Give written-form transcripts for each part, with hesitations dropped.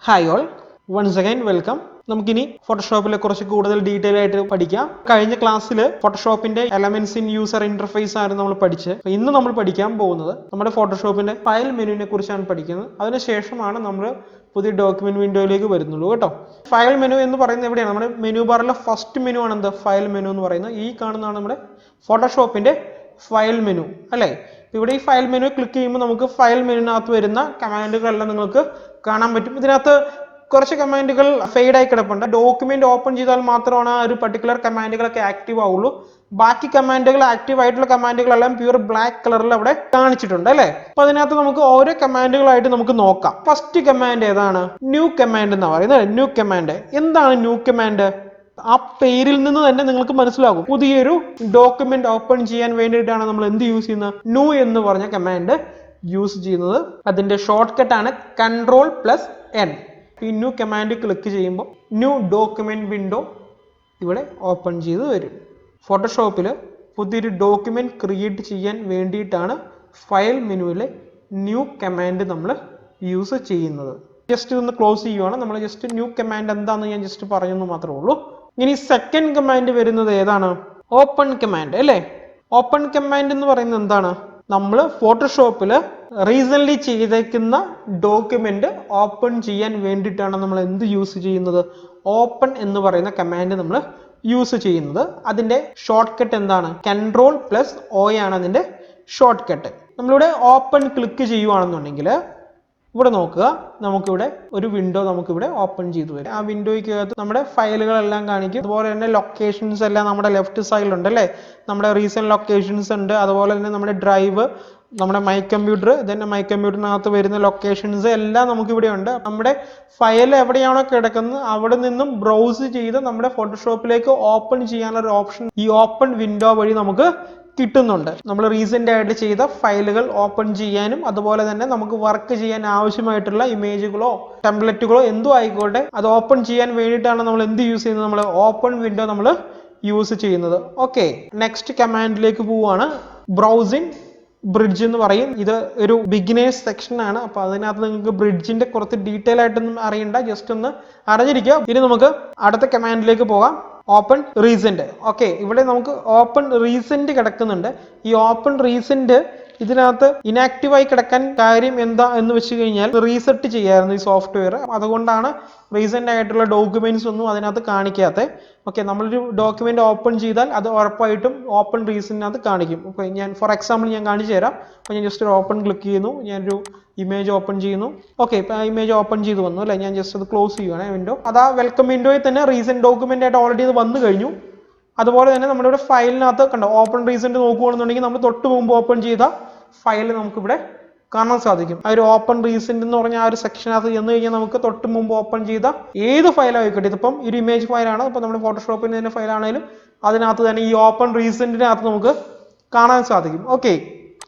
Hi all, once again welcome. നമുക്കിനി ഫോട്ടോഷോപ്പിലെ കുറച്ച് കൂടുതൽ ഡീറ്റെയിൽ ആയിട്ട് പഠിക്കാം. കഴിഞ്ഞ ക്ലാസ്സിൽ ഫോട്ടോഷോപ്പിന്റെ എലമെന്റ്സ് ഇൻ യൂസർ ഇന്റർഫേസ് ആയിരുന്നു നമ്മൾ പഠിച്ചത്. ഇന്ന് നമ്മൾ പഠിക്കാൻ പോകുന്നത് നമ്മുടെ ഫോട്ടോഷോപ്പിന്റെ ഫയൽ മെനുവിനെ കുറിച്ചാണ് പഠിക്കുന്നത്. അതിനുശേഷമാണ് നമ്മൾ പുതിയ ഡോക്യുമെന്റ് വിൻഡോയിലേക്ക് വരുന്നുള്ളൂ കേട്ടോ. ഫയൽ മെനു എന്ന് പറയുന്നത് എവിടെയാണ്? നമ്മുടെ മെനു ബാറിലെ ഫസ്റ്റ് മെനു ആണ് എന്ത് ഫയൽ മെനു എന്ന് പറയുന്നത്. ഈ കാണുന്നതാണ് നമ്മുടെ ഫോട്ടോഷോപ്പിന്റെ ഫയൽ മെനു അല്ലേ. ഇവിടെ ഈ ഫയൽ മെനു ക്ലിക്ക് ചെയ്യുമ്പോൾ നമുക്ക് ഫയൽ മെനുവിനകത്ത് വരുന്ന കമാൻഡുകളെല്ലാം നിങ്ങൾക്ക് കാണാൻ പറ്റും. ഇതിനകത്ത് കുറച്ച് കമാൻഡുകൾ ഫെയ്ഡ് ആയി കിടപ്പുണ്ട്. ഡോക്യുമെന്റ് ഓപ്പൺ ചെയ്താൽ മാത്രമാണ് ആ ഒരു പർട്ടിക്കുലർ കമാൻഡുകളൊക്കെ ആക്റ്റീവ് ആവുള്ളൂ. ബാക്കി കമാൻഡുകൾ ആക്റ്റീവ് ആയിട്ടുള്ള കമാൻഡുകളെല്ലാം പ്യൂർ ബ്ലാക്ക് കളറിൽ അവിടെ കാണിച്ചിട്ടുണ്ട് അല്ലേ. അപ്പൊ അതിനകത്ത് നമുക്ക് ഓരോ കമാൻഡുകളായിട്ട് നമുക്ക് നോക്കാം. ഫസ്റ്റ് കമാൻഡ് ഏതാണ്? ന്യൂ കമാൻഡ് എന്നാണ് പറയുന്നത്. ന്യൂ കമാൻഡ് എന്താണ്? ന്യൂ കമാൻഡ് ആ പേരിൽ നിന്ന് തന്നെ നിങ്ങൾക്ക് മനസ്സിലാകും. പുതിയൊരു ഡോക്യുമെന്റ് ഓപ്പൺ ചെയ്യാൻ വേണ്ടിയിട്ടാണ് നമ്മൾ എന്ത് യൂസ് ചെയ്യുന്നത്? ന്യൂ എന്ന് പറഞ്ഞ കമാൻഡ് യൂസ് ചെയ്യുന്നത്. അതിന്റെ ഷോർട്ട് കട്ട് ആണ് Ctrl+N. ഈ ന്യൂ കമാൻഡ് ക്ലിക്ക് ചെയ്യുമ്പോൾ ന്യൂ ഡോക്യുമെന്റ് വിൻഡോ ഇവിടെ ഓപ്പൺ ചെയ്ത് വരും. ഫോട്ടോഷോപ്പിൽ പുതിയൊരു ഡോക്യുമെന്റ് ക്രിയേറ്റ് ചെയ്യാൻ വേണ്ടിയിട്ടാണ് ഫയൽ മെനുവിലെ ന്യൂ കമാൻഡ് നമ്മൾ യൂസ് ചെയ്യുന്നത്. ജസ്റ്റ് ഒന്ന് ക്ലോസ് ചെയ്യുവാണ്. നമ്മൾ ജസ്റ്റ് ന്യൂ കമാൻഡ് എന്താണെന്ന് ഞാൻ ജസ്റ്റ് പറഞ്ഞെന്ന് മാത്രമേ ഉള്ളൂ. ഇനി സെക്കൻഡ് കമാൻഡ് വരുന്നത് ഏതാണ്? ഓപ്പൺ കമാൻഡ് അല്ലേ. ഓപ്പൺ കമാൻഡ് എന്ന് പറയുന്നത് എന്താണ്? നമ്മൾ ഫോട്ടോഷോപ്പിൽ റീസെന്റ് ചെയ്തേക്കുന്ന ഡോക്യുമെന്റ് ഓപ്പൺ ചെയ്യാൻ വേണ്ടിയിട്ടാണ് നമ്മൾ എന്ത് യൂസ് ചെയ്യുന്നത്? ഓപ്പൺ എന്ന് പറയുന്ന കമാൻഡ് നമ്മൾ യൂസ് ചെയ്യുന്നത്. അതിന്റെ ഷോർട്ട് കട്ട് എന്താണ്? Ctrl+O ആണ് അതിന്റെ ഷോർട്ട് കട്ട്. നമ്മളിവിടെ ഓപ്പൺ ക്ലിക്ക് ചെയ്യുവാണെന്നുണ്ടെങ്കിൽ ഇവിടെ നോക്കുക, നമുക്കിവിടെ ഒരു വിൻഡോ നമുക്കിവിടെ ഓപ്പൺ ചെയ്തു വരും. ആ വിൻഡോയ്ക്കകത്ത് നമ്മുടെ ഫയലുകളെല്ലാം കാണിക്കും. അതുപോലെ തന്നെ ലൊക്കേഷൻസ് എല്ലാം നമ്മുടെ ലെഫ്റ്റ് സൈഡിലുണ്ട് അല്ലേ. നമ്മുടെ റീസെന്റ് ലൊക്കേഷൻസ് ഉണ്ട്. അതുപോലെ തന്നെ നമ്മുടെ ഡ്രൈവ്, നമ്മുടെ മൈ കമ്പ്യൂട്ടർ, ഇതന്നെ മൈ കമ്പ്യൂട്ടറിനകത്ത് വരുന്ന ലൊക്കേഷൻസ് എല്ലാം നമുക്കിവിടെ ഉണ്ട്. നമ്മുടെ ഫയൽ എവിടെയാണോ കിടക്കുന്നത് അവിടെ നിന്നും ബ്രൗസ് ചെയ്ത് നമ്മുടെ ഫോട്ടോഷോപ്പിലേക്ക് ഓപ്പൺ ചെയ്യാനുള്ള ഒരു ഓപ്ഷൻ ഈ ഓപ്പൺ വിൻഡോ വഴി നമുക്ക് കിട്ടുന്നുണ്ട്. നമ്മൾ റീസെന്റ് ആയിട്ട് ചെയ്ത ഫയലുകൾ ഓപ്പൺ ചെയ്യാനും അതുപോലെ തന്നെ നമുക്ക് വർക്ക് ചെയ്യാൻ ആവശ്യമായിട്ടുള്ള ഇമേജുകളോ ടെംപ്ലേറ്റുകളോ എന്തോ ആയിക്കോട്ടെ അത് ഓപ്പൺ ചെയ്യാൻ വേണ്ടിയിട്ടാണ് നമ്മൾ എന്ത് യൂസ് ചെയ്യുന്നത്? നമ്മൾ ഓപ്പൺ വിൻഡോ നമ്മൾ യൂസ് ചെയ്യുന്നത്. ഓക്കെ, നെക്സ്റ്റ് കമാൻഡിലേക്ക് പോവുകയാണ്. ബ്രൗസിംഗ് ബ്രിഡ്ജ് എന്ന് പറയും. ഇത് ഒരു ബിഗിനേഴ്സ് സെക്ഷൻ ആണ്. അപ്പൊ അതിനകത്ത് നിങ്ങൾക്ക് ബ്രിഡ്ജിന്റെ കുറച്ച് ഡീറ്റെയിൽ ആയിട്ടൊന്നും അറിയണ്ട, ജസ്റ്റ് ഒന്ന് അറിഞ്ഞിരിക്കുക. ഇനി നമുക്ക് അടുത്ത കമാൻഡിലേക്ക് പോകാം. Open recent. ഓക്കെ, ഇവിടെ നമുക്ക് ഓപ്പൺ റീസെന്റ് കിടക്കുന്നുണ്ട്. ഈ ഓപ്പൺ റീസെന്റ് ഇതിനകത്ത് ഇനാക്റ്റീവായി കിടക്കാൻ കാര്യം എന്താ എന്ന് വെച്ച് കഴിഞ്ഞാൽ റീസെറ്റ് ചെയ്യായിരുന്നു ഈ സോഫ്റ്റ്വെയർ. അതുകൊണ്ടാണ് റീസെന്റ് ആയിട്ടുള്ള ഡോക്യുമെന്റ്സ് ഒന്നും അതിനകത്ത് കാണിക്കാത്തത്. ഓക്കെ, നമ്മളൊരു ഡോക്യുമെന്റ് ഓപ്പൺ ചെയ്താൽ അത് ഉറപ്പായിട്ടും ഓപ്പൺ റീസെന്റിനകത്ത് കാണിക്കും. ഓക്കെ, ഞാൻ ഫോർ എക്സാമ്പിൾ ഞാൻ കാണിച്ചു തരാം. അപ്പോൾ ഞാൻ ജസ്റ്റ് ഒരു ഓപ്പൺ ക്ലിക്ക് ചെയ്യുന്നു, ഞാനൊരു ഇമേജ് ഓപ്പൺ ചെയ്യുന്നു. ഓക്കെ, ഇപ്പൊ ആ ഇമേജ് ഓപ്പൺ ചെയ്ത് വന്നു അല്ലെ. ഞാൻ ജസ്റ്റ് അത് ക്ലോസ് ചെയ്യുവാണ് വിൻഡോ. അത് ആ വെൽക്കം വിൻഡോയിൽ തന്നെ റീസെന്റ് ഡോക്യുമെന്റ് ആയിട്ട് ഓൾറെഡി അത് വന്നു കഴിഞ്ഞു. അതുപോലെ തന്നെ നമ്മുടെ ഇവിടെ ഫയലിനകത്ത് കണ്ടോ ഓപ്പൺ റീസെന്റ് നോക്കുകയാണെന്നുണ്ടെങ്കിൽ നമ്മൾ തൊട്ട് മുമ്പ് ഓപ്പൺ ചെയ്ത ഫയൽ നമുക്കിവിടെ കാണാൻ സാധിക്കും. ആ ഒരു ഓപ്പൺ റീസെന്റ് എന്ന് പറഞ്ഞ ആ ഒരു സെക്ഷനകത്ത് ചെന്ന് കഴിഞ്ഞാൽ നമുക്ക് തൊട്ട് മുമ്പ് ഓപ്പൺ ചെയ്ത ഏത് ഫയൽ ആയിക്കോട്ടെ, ഇതിപ്പം ഒരു ഇമേജ് ഫയലാണ്, ഇപ്പൊ നമ്മുടെ ഫോട്ടോഷോപ്പിൽ തന്നെ ഫയലാണെങ്കിലും അതിനകത്ത് തന്നെ ഈ ഓപ്പൺ റീസെന്റിനകത്ത് നമുക്ക് കാണാൻ സാധിക്കും. ഓക്കെ,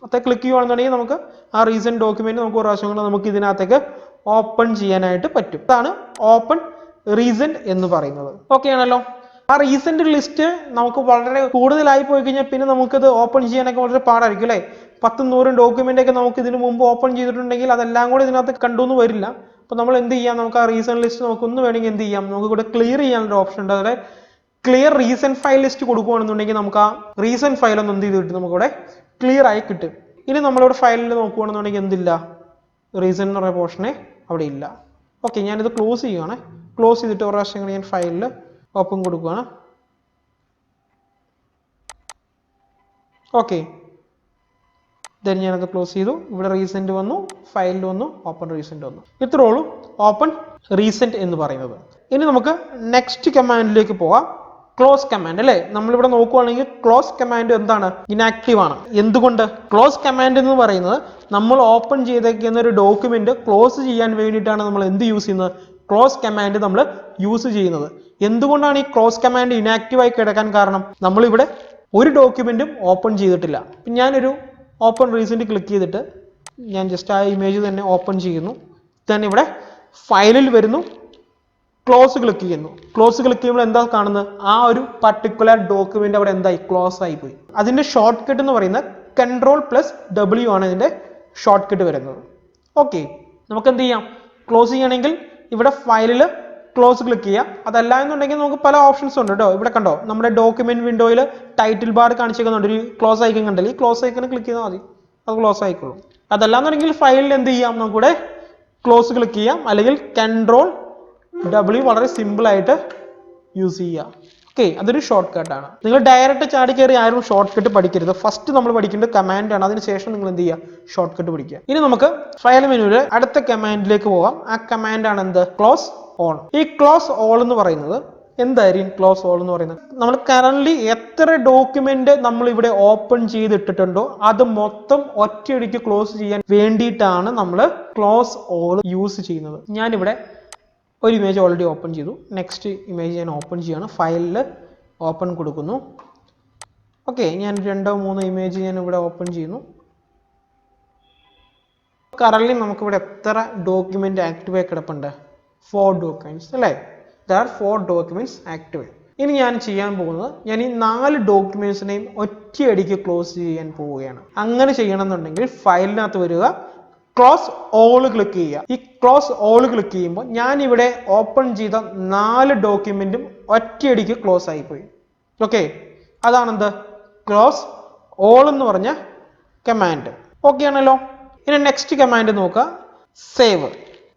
അത് ക്ലിക്ക് ചെയ്യുകയാണെന്നുണ്ടെങ്കിൽ നമുക്ക് ആ റീസെന്റ് ഡോക്യുമെന്റ് നമുക്ക് ഒരു പ്രാവശ്യം കൊണ്ട് നമുക്ക് ഇതിനകത്തേക്ക് ഓപ്പൺ ചെയ്യാനായിട്ട് പറ്റും. അതാണ് ഓപ്പൺ റീസെന്റ് എന്ന് പറയുന്നത്. ഓക്കെ ആണല്ലോ. ആ റീസെന്റ് ലിസ്റ്റ് നമുക്ക് വളരെ കൂടുതലായി പോയി കഴിഞ്ഞാൽ പിന്നെ നമുക്കത് ഓപ്പൺ ചെയ്യാനൊക്കെ വളരെ പാടായിരിക്കും അല്ലേ. 10-100 ഡോക്യുമെന്റ് ഒക്കെ നമുക്ക് ഇതിനു മുമ്പ് ഓപ്പൺ ചെയ്തിട്ടുണ്ടെങ്കിൽ അതെല്ലാം കൂടി ഇതിനകത്ത് കണ്ടുവന്ന് വരില്ല. അപ്പൊ നമ്മൾ എന്ത് ചെയ്യാം? നമുക്ക് ആ റീസെന്റ് ലിസ്റ്റ് നമുക്ക് ഒന്ന് വേണമെങ്കിൽ എന്ത് ചെയ്യാം? നമുക്ക് ഇവിടെ ക്ലിയർ ചെയ്യാനൊരു ഓപ്ഷൻ ഉണ്ട്. അതായത് ക്ലിയർ റീസെന്റ് ഫയൽ ലിസ്റ്റ് കൊടുക്കുകയാണെന്നുണ്ടെങ്കിൽ നമുക്ക് ആ റീസെന്റ് ഫയൽ ഒന്ന് എന്ത് ചെയ്ത് കിട്ടും? നമുക്കിവിടെ ക്ലിയർ ആയി കിട്ടും. ഇനി നമ്മളിവിടെ ഫയലിൽ നോക്കുകയാണെന്നുണ്ടെങ്കിൽ എന്തില്ല? റീസെന്റ് എന്ന് പറയുന്ന പോർഷനെ അവിടെ ഇല്ല. ഓക്കെ, ഞാനിത് ക്ലോസ് ചെയ്യുകയാണ്. ക്ലോസ് ചെയ്തിട്ട് ഒരു പ്രാവശ്യം ഞാൻ ഫയലിൽ ഓപ്പൺ കൊടുക്കുകയാണ്. ഓക്കെ, ദെൻ ഞാനത് ക്ലോസ് ചെയ്തു. ഇവിടെ റീസെന്റ് വന്നു, ഫയലിൽ വന്നു, ഓപ്പൺ റീസെന്റ് വന്നു. ഇത്രേ ഉള്ളൂ ഓപ്പൺ റീസെന്റ് എന്ന് പറയുന്നത്. ഇനി നമുക്ക് നെക്സ്റ്റ് കമാൻഡിലേക്ക് പോവാം. ക്ലോസ് കമാൻഡ് അല്ലേ. നമ്മളിവിടെ നോക്കുവാണെങ്കിൽ ക്ലോസ് കമാൻഡ് എന്താണ്? ഇനാക്റ്റീവ് ആണ്. എന്തുകൊണ്ട്? ക്ലോസ് കമാൻഡ് എന്ന് പറയുന്നത് നമ്മൾ ഓപ്പൺ ചെയ്തേക്കുന്ന ഒരു ഡോക്യുമെന്റ് ക്ലോസ് ചെയ്യാൻ വേണ്ടിയിട്ടാണ് നമ്മൾ എന്ത് യൂസ് ചെയ്യുന്നത്? ക്ലോസ് കമാൻഡ് നമ്മൾ യൂസ് ചെയ്യുന്നത്. എന്തുകൊണ്ടാണ് ഈ ക്ലോസ് കമാൻഡ് ഇനാക്റ്റീവ് ആയി കിടക്കാൻ കാരണം? നമ്മളിവിടെ ഒരു ഡോക്യുമെന്റും ഓപ്പൺ ചെയ്തിട്ടില്ല. ഞാനൊരു ഓപ്പൺ റീസെന്റ് ക്ലിക്ക് ചെയ്തിട്ട് ഞാൻ ജസ്റ്റ് ആ ഇമേജ് തന്നെ ഓപ്പൺ ചെയ്യുന്നു. തന്നെ ഇവിടെ ഫയലിൽ വരുന്നു, ക്ലോസ് ക്ലിക്ക് ചെയ്യുന്നു. ക്ലോസ് ക്ലിക്ക് ചെയ്യുമ്പോൾ എന്താ കാണുന്നത്? ആ ഒരു പർട്ടിക്കുലർ ഡോക്യുമെന്റ് അവിടെ എന്തായി? ക്ലോസ് ആയി പോയി. അതിന്റെ ഷോർട്ട് കട്ട് എന്ന് പറയുന്നത് Ctrl+W ആണ് ഇതിന്റെ ഷോർട്ട് കട്ട് വരുന്നത്. ഓക്കെ, നമുക്ക് എന്ത് ചെയ്യാം? ക്ലോസ് ചെയ്യണമെങ്കിൽ ഇവിടെ ഫയലിൽ ക്ലോസ് ക്ലിക്ക് ചെയ്യാം. അതല്ല എന്നുണ്ടെങ്കിൽ നമുക്ക് പല ഓപ്ഷൻസ് ഉണ്ട് കേട്ടോ. ഇവിടെ കണ്ടോ നമ്മുടെ ഡോക്യുമെന്റ് വിൻഡോയിൽ ടൈറ്റിൽ ബാർ കാണിച്ചിരിക്കുന്നുണ്ട്, ഒരു ക്ലോസ് ഐക്കൺ കണ്ടല്ലേ, ഈ ക്ലോസ് ഐക്കൺ ക്ലിക്ക് ചെയ്താൽ മതി, അത് ക്ലോസ് ആയിക്കോളും. അതല്ലാന്നുണ്ടെങ്കിൽ ഫയലിൽ എന്ത് ചെയ്യാം, നമുക്കിവിടെ ക്ലോസ് ക്ലിക്ക് ചെയ്യാം, അല്ലെങ്കിൽ Ctrl+W വളരെ സിമ്പിൾ ആയിട്ട് യൂസ് ചെയ്യാം. ഓക്കെ, അതൊരു ഷോർട്ട് കട്ടാണ്. നിങ്ങൾ ഡയറക്റ്റ് ചാടി കയറി ആരും ഷോർട്ട് കട്ട് പഠിക്കരുത്. ഫസ്റ്റ് നമ്മൾ പഠിക്കേണ്ടത് കമാൻഡ് ആണ്, അതിനുശേഷം നിങ്ങൾ എന്ത് ചെയ്യുക, ഷോർട്ട് കട്ട് പഠിക്കുക. ഇനി നമുക്ക് ഫയൽ മെനുവിൽ അടുത്ത കമാൻഡിലേക്ക് പോകാം. ആ കമാൻഡ് ആണ് എന്ത്, ക്ലോസ് ഓൾ. ഈ ക്ലോസ് ഓൾ എന്ന് പറയുന്നത് എന്തായിരിക്കും? ക്ലോസ് ഓൾ എന്ന് പറയുന്നത് നമ്മൾ കറന്റ് എത്ര ഡോക്യുമെന്റ് നമ്മൾ ഇവിടെ ഓപ്പൺ ചെയ്തിട്ടുണ്ടോ അത് മൊത്തം ഒറ്റയടിക്ക് ക്ലോസ് ചെയ്യാൻ വേണ്ടിയിട്ടാണ് നമ്മൾ ക്ലോസ് ഓൾ യൂസ് ചെയ്യുന്നത്. ഞാനിവിടെ ഒരു ഇമേജ് ഓൾറെഡി ഓപ്പൺ ചെയ്തു. നെക്സ്റ്റ് ഇമേജ് ഞാൻ ഓപ്പൺ ചെയ്യുകയാണ്. ഫയലിൽ ഓപ്പൺ കൊടുക്കുന്നു. ഓക്കെ, ഞാൻ 2-3 ഇമേജ് ഞാൻ ഇവിടെ ഓപ്പൺ ചെയ്യുന്നു. കറന്റ് നമുക്കിവിടെ എത്ര ഡോക്യുമെന്റ് ആക്റ്റീവ് ആയി കിടപ്പുണ്ട്? 4 documents അല്ലേ? There are 4 documents active. ഇനി ഞാൻ ചെയ്യാൻ പോകുന്നത്, ഞാൻ ഈ 4 ഡോക്യുമെന്റ്സിനെയും ഒറ്റയടിക്ക് ക്ലോസ് ചെയ്യാൻ പോവുകയാണ്. അങ്ങനെ ചെയ്യണമെന്നുണ്ടെങ്കിൽ ഫയലിനകത്ത് വരിക, ക്ലോസ് ഓൾ ക്ലിക്ക് ചെയ്യുക. ഈ ക്ലോസ് ഓൾ ക്ലിക്ക് ചെയ്യുമ്പോൾ ഞാൻ ഇവിടെ ഓപ്പൺ ചെയ്ത 4 ഡോക്യുമെന്റും ഒറ്റയടിക്ക് ക്ലോസ് ആയിപ്പോയി. ഓക്കെ, അതാണെന്ത്, ക്ലോസ് ഓൾ എന്ന് പറഞ്ഞ കമാൻഡ്. ഓക്കെ ആണല്ലോ. ഇനി നെക്സ്റ്റ് കമാൻഡ് നോക്കുക, സേവ്.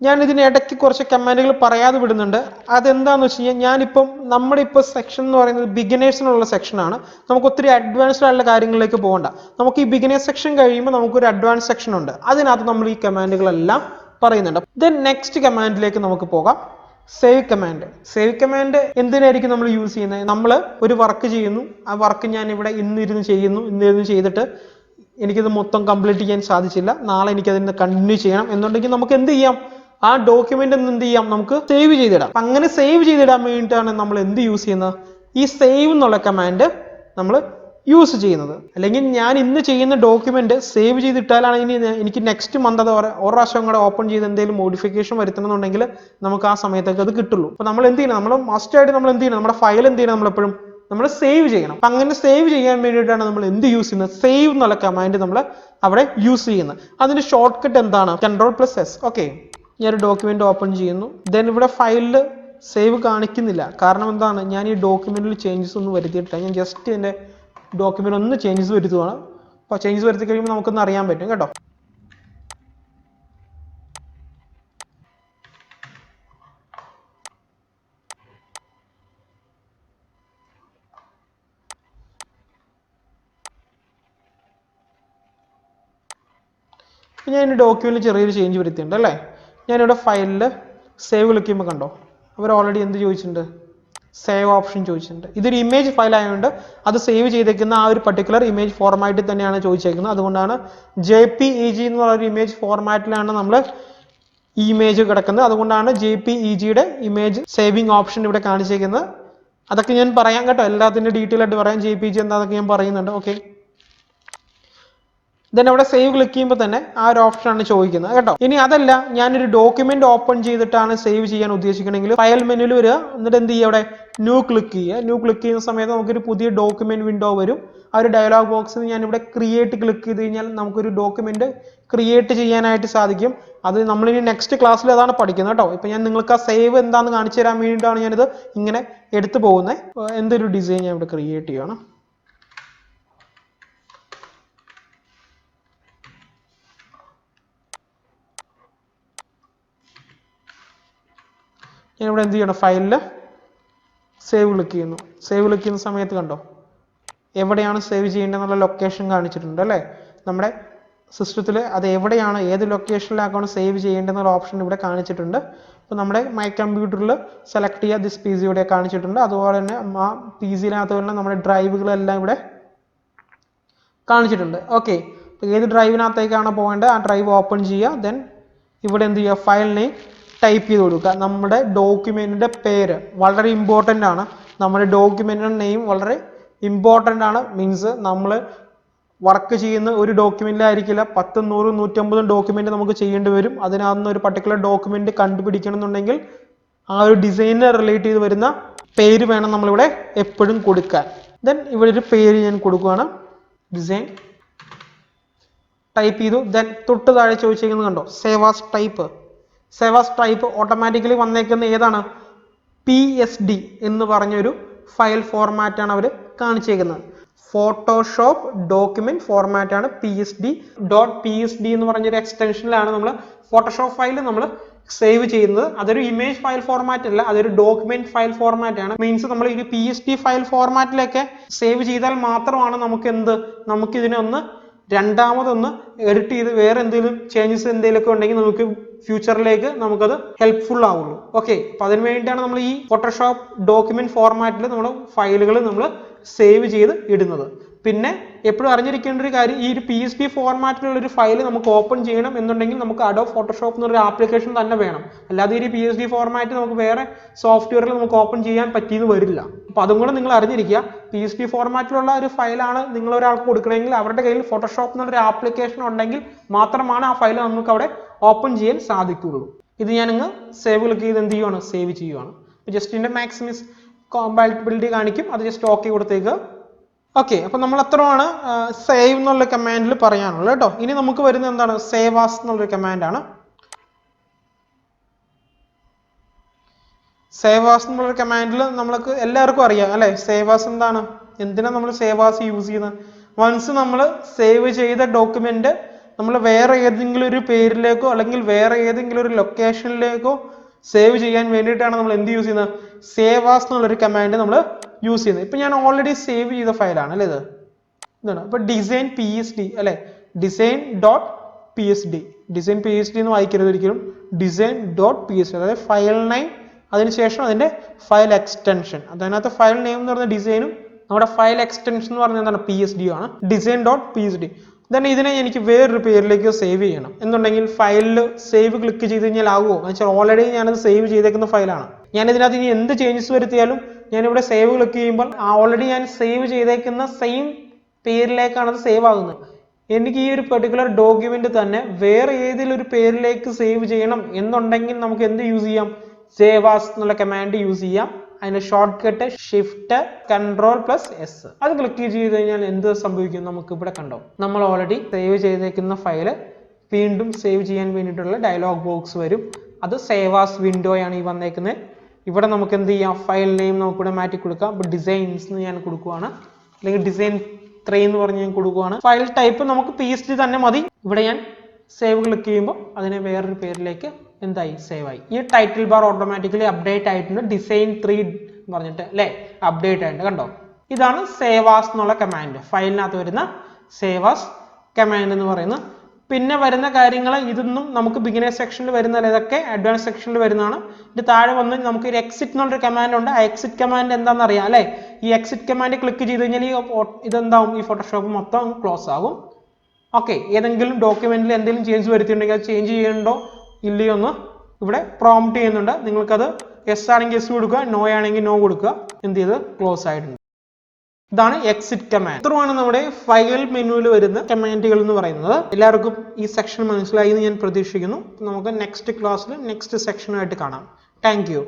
ഞാൻ ഇതിന് ഇടയ്ക്ക് കുറച്ച് കമാൻഡുകൾ പറയാതെ വിടുന്നുണ്ട്. അതെന്താന്ന് വെച്ച് കഴിഞ്ഞാൽ, ഞാനിപ്പം നമ്മുടെ ഇപ്പോൾ സെക്ഷൻ എന്ന് പറയുന്നത് ബിഗിനേഴ്സിനുള്ള സെക്ഷനാണ്. നമുക്ക് ഒത്തിരി അഡ്വാൻസ്ഡ് ആയിട്ടുള്ള കാര്യങ്ങളിലേക്ക് പോകണ്ട. നമുക്ക് ഈ ബിഗിനേഴ്സ് സെക്ഷൻ കഴിയുമ്പോൾ നമുക്കൊരു അഡ്വാൻസ് സെക്ഷൻ ഉണ്ട്, അതിനകത്ത് നമ്മൾ ഈ കമാൻഡുകളെല്ലാം പറയുന്നുണ്ട്. ദെൻ നെക്സ്റ്റ് കമാൻഡിലേക്ക് നമുക്ക് പോകാം, സേവ് കമാൻഡ്. സേവ് കമാൻഡ് എന്തിനായിരിക്കും നമ്മൾ യൂസ് ചെയ്യുന്നത്? നമ്മൾ ഒരു വർക്ക് ചെയ്യുന്നു, ആ വർക്ക് ഞാൻ ഇവിടെ ഇന്നിരുന്ന് ചെയ്യുന്നു, ഇന്നിരുന്ന് ചെയ്തിട്ട് എനിക്കിത് മൊത്തം കംപ്ലീറ്റ് ചെയ്യാൻ സാധിച്ചില്ല, നാളെ എനിക്കതിന് കണ്ടിന്യൂ ചെയ്യണം എന്നുണ്ടെങ്കിൽ നമുക്ക് എന്ത് ചെയ്യാം, ആ ഡോക്യുമെന്റ് എന്ത് ചെയ്യാം, നമുക്ക് സേവ് ചെയ്തിടാം. അങ്ങനെ സേവ് ചെയ്തിടാൻ വേണ്ടിയിട്ടാണ് നമ്മൾ എന്ത് യൂസ് ചെയ്യുന്നത്, ഈ സേവ് എന്നുള്ള കമാൻഡ് നമ്മൾ യൂസ് ചെയ്യുന്നത്. അല്ലെങ്കിൽ ഞാൻ ഇന്ന് ചെയ്യുന്ന ഡോക്യുമെന്റ് സേവ് ചെയ്തിട്ടാലാണ് ഇനി എനിക്ക് നെക്സ്റ്റ് മന്ത് അത് ഒരു പ്രാവശ്യം കൂടെ ഓപ്പൺ ചെയ്ത് എന്തെങ്കിലും മോഡിഫിക്കേഷൻ വരുത്തണമെന്നുണ്ടെങ്കിൽ നമുക്ക് ആ സമയത്തൊക്കെ അത് കിട്ടുള്ളൂ. അപ്പൊ നമ്മൾ എന്ത് ചെയ്യണം, നമ്മൾ മസ്റ്റ് ആയിട്ട് നമ്മൾ എന്ത് ചെയ്യണം, നമ്മുടെ ഫയൽ എന്ത് ചെയ്യണം, നമ്മളെപ്പോഴും നമ്മൾ സേവ് ചെയ്യണം. അപ്പൊ അങ്ങനെ സേവ് ചെയ്യാൻ വേണ്ടിയിട്ടാണ് നമ്മൾ എന്ത് യൂസ് ചെയ്യുന്നത്, സേവ് എന്നുള്ള കമാൻഡ് നമ്മൾ അവിടെ യൂസ് ചെയ്യുന്നത്. അതിന്റെ ഷോർട്ട് കട്ട് എന്താണ്, Ctrl+S. ഓക്കെ, ഞാനൊരു ഡോക്യുമെന്റ് ഓപ്പൺ ചെയ്യുന്നു. ദെൻ ഇവിടെ ഫയലിൽ സേവ് കാണിക്കുന്നില്ല. കാരണം എന്താണ്, ഞാൻ ഈ ഡോക്യുമെന്റിൽ ചേഞ്ചസ് ഒന്നും വരുത്തിയിട്ടില്ല. ഞാൻ ജസ്റ്റ് എൻ്റെ ഡോക്യുമെന്റ് ഒന്ന് ചേഞ്ചസ് വരുത്തുകയാണ്. അപ്പോൾ ചേഞ്ചസ് വരുത്തി കഴിയുമ്പോൾ നമുക്കൊന്ന് അറിയാൻ പറ്റും കേട്ടോ. ഞാൻ എൻ്റെ ഡോക്യുമെന്റിൽ ചെറിയൊരു ചേഞ്ച് വരുത്തിയിട്ടുണ്ട് അല്ലേ. ഞാനിവിടെ ഫയലിൽ സേവ് ക്ലിക്ക് ചെയ്യുമ്പോൾ കണ്ടോ, അവർ ഓൾറെഡി എന്ത് ചോദിച്ചിട്ടുണ്ട്, സേവ് ഓപ്ഷൻ ചോദിച്ചിട്ടുണ്ട്. ഇതൊരു ഇമേജ് ഫയൽ ആയതുകൊണ്ട് അത് സേവ് ചെയ്തേക്കുന്ന ആ ഒരു പർട്ടിക്കുലർ ഇമേജ് ഫോർമാറ്റിൽ തന്നെയാണ് ചോദിച്ചേക്കുന്നത്. അതുകൊണ്ടാണ് JPEG എന്ന് പറയുന്ന ഇമേജ് ഫോർമാറ്റിലാണ് നമ്മൾ ഈ ഇമേജ് കിടക്കുന്നത്. അതുകൊണ്ടാണ് JPEGയുടെ ഇമേജ് സേവിങ് ഓപ്ഷൻ ഇവിടെ കാണിച്ചേക്കുന്നത്. അതൊക്കെ ഞാൻ പറയാം കേട്ടോ, എല്ലാത്തിൻ്റെ ഡീറ്റെയിൽ ആയിട്ട് പറയാം. JPEG എന്താണെന്നൊക്കെ ഞാൻ പറയുന്നുണ്ട്. ഓക്കെ, ദെൻ അവിടെ സേവ് ക്ലിക്ക് ചെയ്യുമ്പോൾ തന്നെ ആ ഒരു ഓപ്ഷനാണ് ചോദിക്കുന്നത് കേട്ടോ. ഇനി അതല്ല, ഞാനൊരു ഡോക്യുമെന്റ് ഓപ്പൺ ചെയ്തിട്ടാണ് സേവ് ചെയ്യാൻ ഉദ്ദേശിക്കണമെങ്കിൽ ഫയൽ മെനുവിൽ വരിക, എന്നിട്ട് എന്ത് ചെയ്യുക, അവിടെ ന്യൂ ക്ലിക്ക് ചെയ്യുക. ന്യൂ ക്ലിക്ക് ചെയ്യുന്ന സമയത്ത് നമുക്കൊരു പുതിയ ഡോക്യുമെന്റ് വിൻഡോ വരും. ആ ഒരു ഡയലോഗ് ബോക്സിൽ ഞാനിവിടെ ക്രിയേറ്റ് ക്ലിക്ക് ചെയ്ത് കഴിഞ്ഞാൽ നമുക്കൊരു ഡോക്യുമെന്റ് ക്രിയേറ്റ് ചെയ്യാനായിട്ട് സാധിക്കും. അത് നമ്മളിനി നെക്സ്റ്റ് ക്ലാസ്സിൽ അതാണ് പഠിക്കുന്നത് കേട്ടോ. ഇപ്പം ഞാൻ നിങ്ങൾക്ക് ആ സേവ് എന്താണെന്ന് കാണിച്ചു തരാൻ വേണ്ടിയിട്ടാണ് ഞാനിത് ഇങ്ങനെ എടുത്തു പോകുന്നത്. എന്തൊരു ഡിസൈൻ ഞാൻ ഇവിടെ ക്രിയേറ്റ് ചെയ്യുകയാണ്. ഞാനിവിടെ എന്ത് ചെയ്യണം, ഫയലിൽ സേവ് ക്ലിക്ക് ചെയ്യുന്നു. സേവ് ക്ലിക്ക് ചെയ്യുന്ന സമയത്ത് കണ്ടോ എവിടെയാണ് സേവ് ചെയ്യേണ്ടതെന്നുള്ള ലൊക്കേഷൻ കാണിച്ചിട്ടുണ്ട് അല്ലേ. നമ്മുടെ സിസ്റ്റത്തിൽ അത് എവിടെയാണ്, ഏത് ലൊക്കേഷനിലാക്കാണ് സേവ് ചെയ്യേണ്ടതെന്നുള്ള ഓപ്ഷൻ ഇവിടെ കാണിച്ചിട്ടുണ്ട്. അപ്പോൾ നമ്മുടെ മൈ കമ്പ്യൂട്ടറിൽ സെലക്ട് ചെയ്യുക, ദിസ് PC ഇവിടെ കാണിച്ചിട്ടുണ്ട്. അതുപോലെ തന്നെ ആ PC-നകത്ത് തന്നെ നമ്മുടെ ഡ്രൈവുകളെല്ലാം ഇവിടെ കാണിച്ചിട്ടുണ്ട്. ഓക്കെ, അപ്പോൾ ഏത് ഡ്രൈവിനകത്തേക്കാണ് പോകേണ്ടത് ആ ഡ്രൈവ് ഓപ്പൺ ചെയ്യുക. ദെൻ ഇവിടെ എന്ത് ചെയ്യുക, ഫയൽ നെയിം ടൈപ്പ് ചെയ്ത് കൊടുക്കുക. നമ്മുടെ ഡോക്യുമെന്റിന്റെ പേര് വളരെ ഇമ്പോർട്ടൻ്റ് ആണ്. നമ്മുടെ ഡോക്യുമെന്റിന്റെ നെയിം വളരെ ഇമ്പോർട്ടൻ്റ് ആണ്. മീൻസ് നമ്മൾ വർക്ക് ചെയ്യുന്ന ഒരു ഡോക്യുമെന്റിലായിരിക്കില്ല 10, 100, 150 ഡോക്യുമെന്റ് നമുക്ക് ചെയ്യേണ്ടി വരും. അതിനകത്ത് ഒരു പർട്ടിക്കുലർ ഡോക്യുമെന്റ് കണ്ടുപിടിക്കണം എന്നുണ്ടെങ്കിൽ ആ ഒരു ഡിസൈനിനെ റിലേറ്റ് ചെയ്ത് വരുന്ന പേര് വേണം നമ്മളിവിടെ എപ്പോഴും കൊടുക്കാൻ. ദെൻ ഇവിടെ ഒരു പേര് ഞാൻ കൊടുക്കുകയാണ്, ഡിസൈൻ ടൈപ്പ് ചെയ്തു. ദെൻ തൊട്ട് താഴെ ചോദിച്ചിരിക്കുന്നത് കണ്ടോ, save as type. Save as type automatically വന്നേക്കുന്ന ഏതാണ്? PSD എന്ന് പറഞ്ഞൊരു ഫയൽ ഫോർമാറ്റാണ് അവർ കാണിച്ചേക്കുന്നത്. ഫോട്ടോഷോപ്പ് ഡോക്യുമെന്റ് ഫോർമാറ്റാണ് PSD എന്ന് പറഞ്ഞൊരു എക്സ്റ്റൻഷനിലാണ് നമ്മൾ ഫോട്ടോഷോപ്പ് ഫയൽ നമ്മൾ സേവ് ചെയ്യുന്നത്. അതൊരു ഇമേജ് ഫയൽ ഫോർമാറ്റ് അല്ല, അതൊരു ഡോക്യുമെന്റ് ഫയൽ ഫോർമാറ്റ് ആണ്. മീൻസ് നമ്മൾ ഈ PSD ഫയൽ ഫോർമാറ്റിലൊക്കെ സേവ് ചെയ്താൽ മാത്രമാണ് നമുക്ക് ഇതിനെ ഒന്ന് രണ്ടാമതൊന്ന് എഡിറ്റ് ചെയ്ത് വേറെ എന്തെങ്കിലും ചേഞ്ചസ് എന്തെങ്കിലുമൊക്കെ ഉണ്ടെങ്കിൽ നമുക്ക് ഫ്യൂച്ചറിലേക്ക് നമുക്കത് ഹെൽപ്ഫുൾ ആവുള്ളൂ. ഓക്കെ, അപ്പൊ അതിന് വേണ്ടിയിട്ടാണ് നമ്മൾ ഈ ഫോട്ടോഷോപ്പ് ഡോക്യുമെന്റ് ഫോർമാറ്റിൽ നമ്മൾ ഫയലുകൾ നമ്മൾ സേവ് ചെയ്ത് ഇടുന്നത്. പിന്നെ എപ്പോഴും അറിഞ്ഞിരിക്കേണ്ട ഒരു കാര്യം, ഈ ഒരു PSD ഫോർമാറ്റിലുള്ള ഒരു ഫയൽ നമുക്ക് ഓപ്പൺ ചെയ്യണം എന്നുണ്ടെങ്കിൽ നമുക്ക് Adobe Photoshop എന്നൊരു ആപ്ലിക്കേഷൻ തന്നെ വേണം. അല്ലാതെ ഈ PSD ഫോർമാറ്റ് നമുക്ക് വേറെ സോഫ്റ്റ്വെയറിൽ നമുക്ക് ഓപ്പൺ ചെയ്യാൻ പറ്റിയെന്ന് വരില്ല. അപ്പൊ അതും കൂടെ നിങ്ങൾ അറിഞ്ഞിരിക്കുക. PSD ഫോർമാറ്റിലുള്ള ഒരു ഫയലാണ് നിങ്ങൾ ഒരാൾക്ക് കൊടുക്കണമെങ്കിൽ അവരുടെ കയ്യിൽ ഫോട്ടോഷോപ്പ് എന്നൊരു ആപ്ലിക്കേഷൻ ഉണ്ടെങ്കിൽ മാത്രമാണ് ആ ഫയൽ നമുക്ക് അവിടെ ഓപ്പൺ ചെയ്യാൻ സാധിക്കുകയുള്ളൂ. ഇത് ഞാനങ്ങ് സേവ് ക്ലിക്ക് ചെയ്ത് എന്ത് ചെയ്യുവാണ്? സേവ് ചെയ്യുവാണ്. ജസ്റ്റ് ഇതിന്റെ മാക്സിമം കോമ്പാറ്റബിലിറ്റി കാണിക്കും, അത് ജസ്റ്റ് ഓക്കെ കൊടുത്തേക്ക്. ഓക്കെ, അപ്പൊ നമ്മൾ അത്രയാണ് സേവ് എന്നുള്ള കമാൻഡിൽ പറയാനുള്ളത് കേട്ടോ. ഇനി നമുക്ക് വരുന്നത് എന്താണ്? സേവ് ആസ് എന്നുള്ളൊരു കമാൻഡാണ്. സേവ് ആസ് എന്നുള്ളൊരു കമാൻഡിൽ നമ്മൾക്ക് എല്ലാവർക്കും അറിയാം അല്ലെ, സേവ് ആസ് എന്താണ്, എന്തിനാ നമ്മൾ സേവ് ആസ് യൂസ് ചെയ്യുന്നത്? വൺസ് നമ്മൾ സേവ് ചെയ്ത ഡോക്യുമെന്റ് നമ്മൾ വേറെ ഏതെങ്കിലും ഒരു പേരിലേക്കോ അല്ലെങ്കിൽ വേറെ ഏതെങ്കിലും ഒരു ലൊക്കേഷനിലേക്കോ സേവ് ചെയ്യാൻ വേണ്ടിയിട്ടാണ് നമ്മൾ എന്ത് യൂസ് ചെയ്യുന്നത്? സേവ് ആസ് എന്നുള്ളൊരു കമാൻഡ് നമ്മൾ യൂസ് ചെയ്യുന്നത്. ഇപ്പൊ ഞാൻ ഓൾറെഡി സേവ് ചെയ്ത ഫയലാണ് അല്ലേ ഇത്. ഇതാണ് ഇപ്പൊ ഡിസൈൻ PSD അല്ലെ, ഡിസൈൻ.PSD എന്ന് വായിക്കരുത് ഒരിക്കലും, design.psd, അതായത് ഫയൽ നെയിം അതിനുശേഷം അതിന്റെ ഫയൽ എക്സ്റ്റൻഷൻ. അതിനകത്ത് ഫയൽ നെയിം എന്ന് പറഞ്ഞ ഡിസൈനും നമ്മുടെ ഫയൽ എക്സ്റ്റൻഷൻ എന്ന് പറഞ്ഞാൽ എന്താണ്? PSD ആണ്, design.psd. then ഇതിനെ എനിക്ക് വേറൊരു പേരിലേക്ക് സേവ് ചെയ്യണം എന്നുണ്ടെങ്കിൽ ഫയലിൽ സേവ് ക്ലിക്ക് ചെയ്ത് കഴിഞ്ഞാൽ ആകുമോ എന്ന് വെച്ചാൽ ഓൾറെഡി ഞാനത് സേവ് ചെയ്തേക്കുന്ന ഫയലാണ്. ഞാൻ ഇതിനകത്ത് ഇനി എന്ത് ചേഞ്ചസ് വരുത്തിയാലും ഞാനിവിടെ സേവ് ക്ലിക്ക് ചെയ്യുമ്പോൾ ഓൾറെഡി ഞാൻ സേവ് ചെയ്തേക്കുന്ന സെയിം പേരിലേക്കാണ് അത് സേവ് ആകുന്നത്. എനിക്ക് ഈ ഒരു പെർട്ടിക്കുലർ ഡോക്യുമെന്റ് തന്നെ വേറെ ഏതെങ്കിലും ഒരു പേരിലേക്ക് സേവ് ചെയ്യണം എന്നുണ്ടെങ്കിൽ നമുക്ക് എന്ത് യൂസ് ചെയ്യാം? സേവ് ആസ് എന്നുള്ള കമാൻഡ് യൂസ് ചെയ്യാം. അതിന്റെ ഷോർട്ട് കട്ട് Shift+Ctrl+S. അത് ക്ലിക്ക് ചെയ്ത് കഴിഞ്ഞാൽ എന്ത് സംഭവിക്കും? നമുക്ക് ഇവിടെ കണ്ടോ, നമ്മൾ ഓൾറെഡി സേവ് ചെയ്തേക്കുന്ന ഫയല് വീണ്ടും സേവ് ചെയ്യാൻ വേണ്ടിയിട്ടുള്ള ഡയലോഗ് ബോക്സ് വരും. അത് സേവ് ആസ് വിൻഡോയാണ് ഈ വന്നേക്കുന്നത്. ഇവിടെ നമുക്ക് എന്ത് ചെയ്യാം? ഫയൽ നെയിം നമുക്കിവിടെ മാറ്റി കൊടുക്കാം. ഇപ്പൊ ഡിസൈൻസ് എന്ന് ഞാൻ കൊടുക്കുവാണ്, അല്ലെങ്കിൽ ഡിസൈൻ 3 എന്ന് പറഞ്ഞ് ഞാൻ കൊടുക്കുവാണ്. ഫയൽ ടൈപ്പ് നമുക്ക് PSD തന്നെ മതി. ഇവിടെ ഞാൻ സേവ് ക്ലിക്ക് ചെയ്യുമ്പോൾ അതിനെ വേറൊരു പേരിലേക്ക് എന്തായി? സേവ് ആയി. ഈ ടൈറ്റിൽ ബാർ ഓട്ടോമാറ്റിക്കലി അപ്ഡേറ്റ് ആയിട്ടുണ്ട്, ഡിസൈൻ 3 എന്ന് പറഞ്ഞിട്ട് അല്ലെ, അപ്ഡേറ്റ് ആയിട്ടുണ്ട് കണ്ടോ. ഇതാണ് സേവ് ആസ് എന്നുള്ള കമാൻഡ്, ഫയലിനകത്ത് വരുന്ന സേവ് ആസ് കമാൻഡ് എന്ന് പറയുന്നത്. പിന്നെ വരുന്ന കാര്യങ്ങൾ ഇതൊന്നും നമുക്ക് ബിഗിനർ സെക്ഷനിൽ വരുന്നതല്ല, ഇതൊക്കെ അഡ്വാൻസ് സെക്ഷനിൽ വരുന്നതാണ്. ഇത് താഴെ വന്ന് നമുക്ക് ഒരു എക്സിറ്റ് എന്നുള്ളൊരു കമാൻഡ് ഉണ്ട്. ആ എക്സിറ്റ് കമാൻഡ് എന്താണെന്ന് അറിയാം അല്ലെ. ഈ എക്സിറ്റ് കമാൻഡ് ക്ലിക്ക് ചെയ്ത് കഴിഞ്ഞാൽ ഇതെന്താവും? ഈ ഫോട്ടോഷോപ്പ് മൊത്തം ക്ലോസ് ആകും. ഓക്കെ, ഏതെങ്കിലും ഡോക്യുമെന്റിൽ എന്തെങ്കിലും ചേഞ്ച് വരുത്തിയിട്ടുണ്ടെങ്കിൽ അത് ചേഞ്ച് ചെയ്യണ്ടോ ഇല്ലയോ എന്ന് ഇവിടെ പ്രോംപ്റ്റ് ചെയ്യുന്നുണ്ട്. നിങ്ങൾക്കത് യെസ് ആണെങ്കിൽ യെസ് കൊടുക്കുക, നോ ആണെങ്കിൽ നോ കൊടുക്കുക. എന്ത് ചെയ്ത് ക്ലോസ് ആയിട്ടുണ്ട്. ഇതാണ് എക്സിറ്റ് കമാൻഡ്. ഇത്രയാണ് നമ്മുടെ ഫയൽ മെനുവിൽ വരുന്ന കമാൻഡുകൾ എന്ന് പറയുന്നത്. എല്ലാവർക്കും ഈ സെക്ഷൻ മനസ്സിലായി എന്ന് ഞാൻ പ്രതീക്ഷിക്കുന്നു. നമുക്ക് നെക്സ്റ്റ് ക്ലാസ്സിൽ നെക്സ്റ്റ് സെക്ഷനായിട്ട് കാണാം. Thank you.